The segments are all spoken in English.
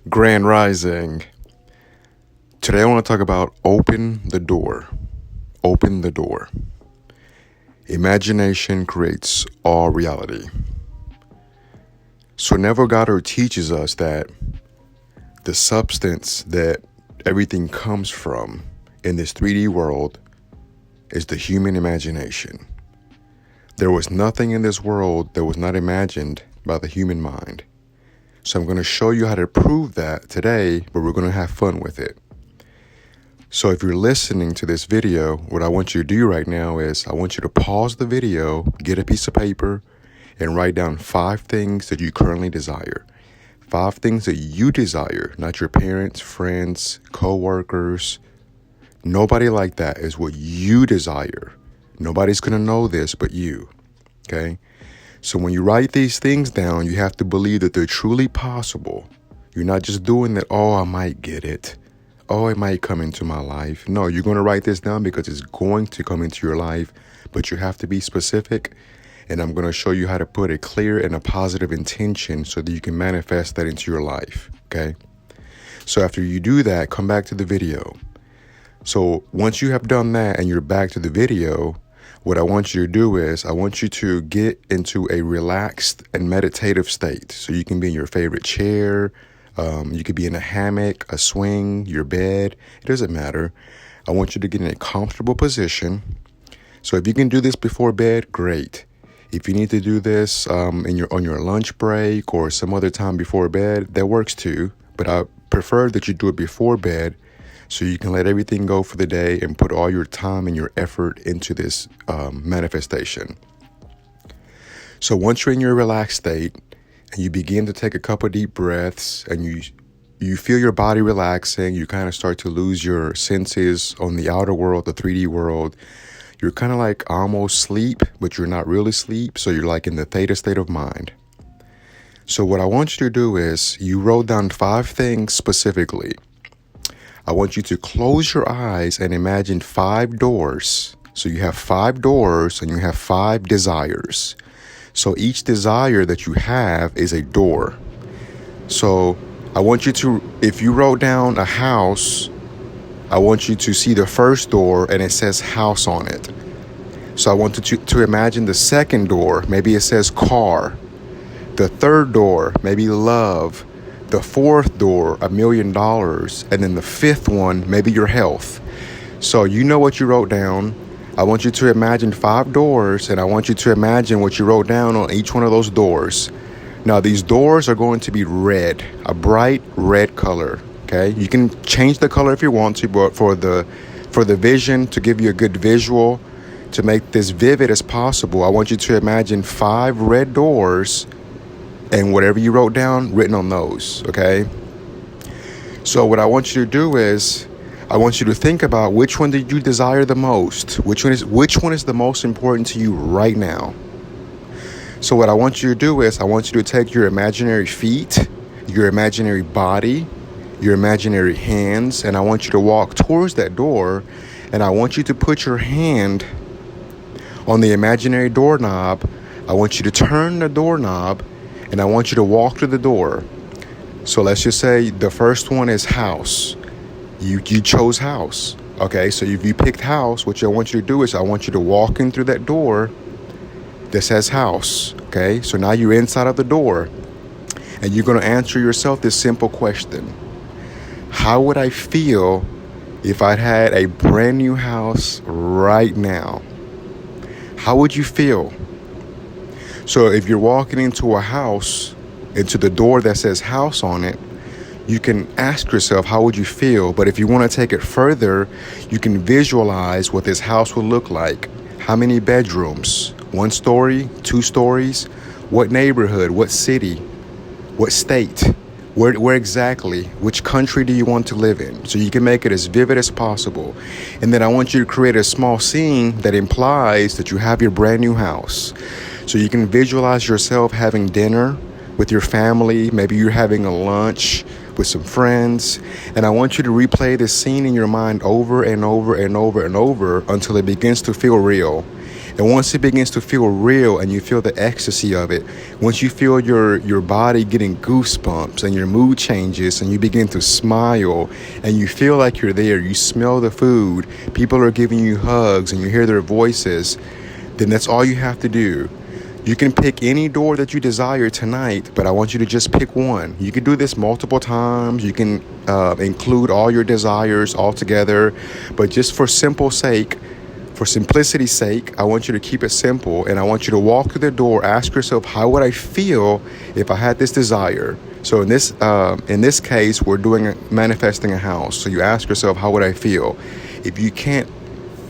Grand Rising. Today I want to talk about open the door. Open the door. Imagination creates all reality. So Neville Goddard teaches us that the substance that everything comes from in this 3D world is the human imagination. There was nothing in this world that was not imagined by the human mind. So I'm going to show you how to prove that today, but we're going to have fun with it. So if you're listening to this video, what I want you to do right now is I want you to pause the video, get a piece of paper, and write down 5 things that you currently desire. 5 things that you desire, not your parents, friends, co-workers. Nobody like that. Is what you desire. Nobody's going to know this but you. Okay? So when you write these things down, you have to believe that they're truly possible. You're not just doing that, oh, I might get it. Oh, it might come into my life. No, you're going to write this down because it's going to come into your life, but you have to be specific. And I'm going to show you how to put a clear and a positive intention so that you can manifest that into your life. Okay? So after you do that, come back to the video. So once you have done that and you're back to the video, what I want you to do is I want you to get into a relaxed and meditative state. So you can be in your favorite chair. You could be in a hammock, a swing, your bed. It doesn't matter. I want you to get in a comfortable position. So if you can do this before bed, great. If you need to do this on your lunch break or some other time before bed, that works too. But I prefer that you do it before bed, so you can let everything go for the day and put all your time and your effort into this manifestation. So once you're in your relaxed state and you begin to take a couple deep breaths and you feel your body relaxing, you kind of start to lose your senses on the outer world, the 3D world. You're kind of like almost sleep, but you're not really sleep. So you're like in the theta state of mind. So what I want you to do is you wrote down 5 things specifically. I want you to close your eyes and imagine 5 doors. So you have 5 doors and you have 5 desires. So each desire that you have is a door. So I want you to, if you wrote down a house, I want you to see the first door and it says house on it. So I want you to imagine the second door, maybe it says car. The third door, maybe love. The 4th door, $1 million. And then the 5th one, maybe your health. So you know what you wrote down. I want you to imagine 5 doors, and I want you to imagine what you wrote down on each one of those doors. Now, these doors are going to be red, a bright red color. Okay, you can change the color if you want to, but for the vision, to give you a good visual, to make this vivid as possible, I want you to imagine 5 red doors and whatever you wrote down written on those. Okay. So what I want you to do is I want you to think about which one did you desire the most? Which one is the most important to you right now? So what I want you to do is I want you to take your imaginary feet, your imaginary body, your imaginary hands, and I want you to walk towards that door, and I want you to put your hand on the imaginary doorknob. I want you to turn the doorknob, and I want you to walk to the door. So let's just say the first one is house. You chose house. Okay, so if you picked house, what I want you to do is I want you to walk in through that door that says house. Okay, so now you're inside of the door, and you're going to answer yourself this simple question. How would I feel if I had a brand new house right now? How would you feel? So if you're walking into a house, into the door that says house on it, you can ask yourself, how would you feel? But if you want to take it further, you can visualize what this house would look like. How many bedrooms? 1 story? 2 stories? What neighborhood? What city? What state? Where exactly? Which country do you want to live in? So you can make it as vivid as possible. And then I want you to create a small scene that implies that you have your brand new house. So you can visualize yourself having dinner with your family. Maybe you're having a lunch with some friends. And I want you to replay this scene in your mind over and over and over and over until it begins to feel real. And once it begins to feel real and you feel the ecstasy of it, once you feel your body getting goosebumps and your mood changes and you begin to smile and you feel like you're there, you smell the food, people are giving you hugs and you hear their voices, then that's all you have to do. You can pick any door that you desire tonight, but I want you to just pick one. You can do this multiple times. You can include all your desires all together, but just for simplicity's sake, I want you to keep it simple, and I want you to walk through the door, ask yourself, how would I feel if I had this desire? So in this case, we're manifesting a house. So you ask yourself, how would I feel? If you can't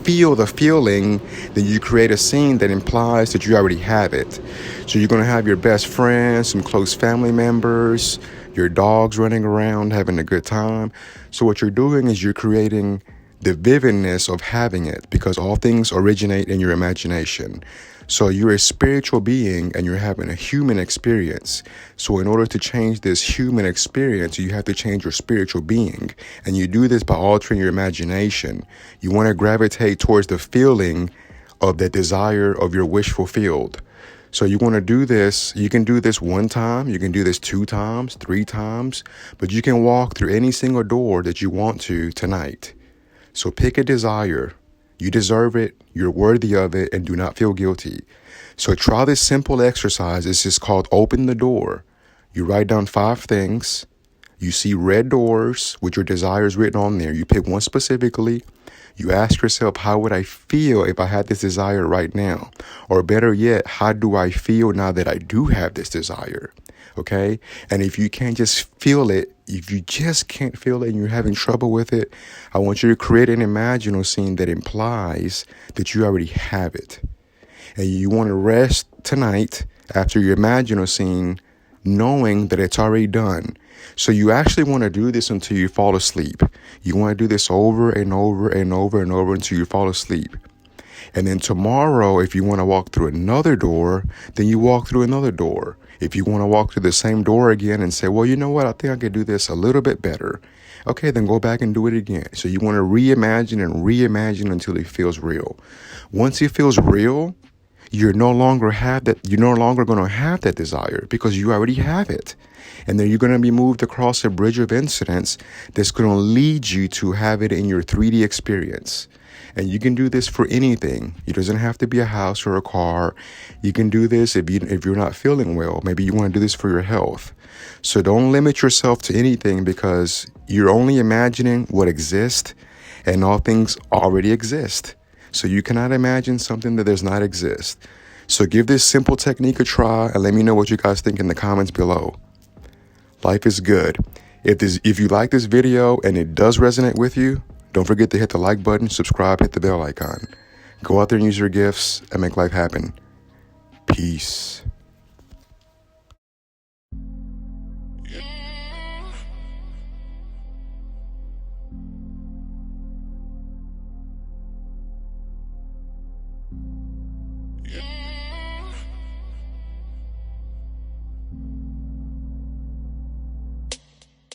feel the feeling, then you create a scene that implies that you already have it. So you're going to have your best friends, some close family members, your dogs running around having a good time. So what you're doing is you're creating the vividness of having it, because all things originate in your imagination. So you're a spiritual being and you're having a human experience. So in order to change this human experience, you have to change your spiritual being. And you do this by altering your imagination. You want to gravitate towards the feeling of the desire of your wish fulfilled. So you want to do this. You can do this one time. You can do this 2 times, 3 times, but you can walk through any single door that you want to tonight. So pick a desire. You deserve it, you're worthy of it, and do not feel guilty. So try this simple exercise. It's just called open the door. You write down 5 things. You see red doors with your desires written on there. You pick one specifically. You ask yourself, how would I feel if I had this desire right now? Or better yet, how do I feel now that I do have this desire? Okay? And if you can't just feel it, if you just can't feel it and you're having trouble with it, I want you to create an imaginal scene that implies that you already have it. And you want to rest tonight after your imaginal scene knowing that it's already done. So you actually want to do this until you fall asleep. You want to do this over and over and over and over until you fall asleep. And then tomorrow, if you want to walk through another door, then you walk through another door. If you want to walk through the same door again and say, well, you know what, I think I could do this a little bit better. Okay, then go back and do it again. So you want to reimagine and reimagine until it feels real. Once it feels real, you're no longer going to have that desire because you already have it. And then you're going to be moved across a bridge of incidents that's going to lead you to have it in your 3D experience. And you can do this for anything. It doesn't have to be a house or a car. You can do this if you're not feeling well. Maybe you want to do this for your health. So don't limit yourself to anything because you're only imagining what exists, and all things already exist. So you cannot imagine something that does not exist. So give this simple technique a try and let me know what you guys think in the comments below. Life is good. If you like this video and it does resonate with you, don't forget to hit the like button, subscribe, hit the bell icon. Go out there and use your gifts and make life happen. Peace.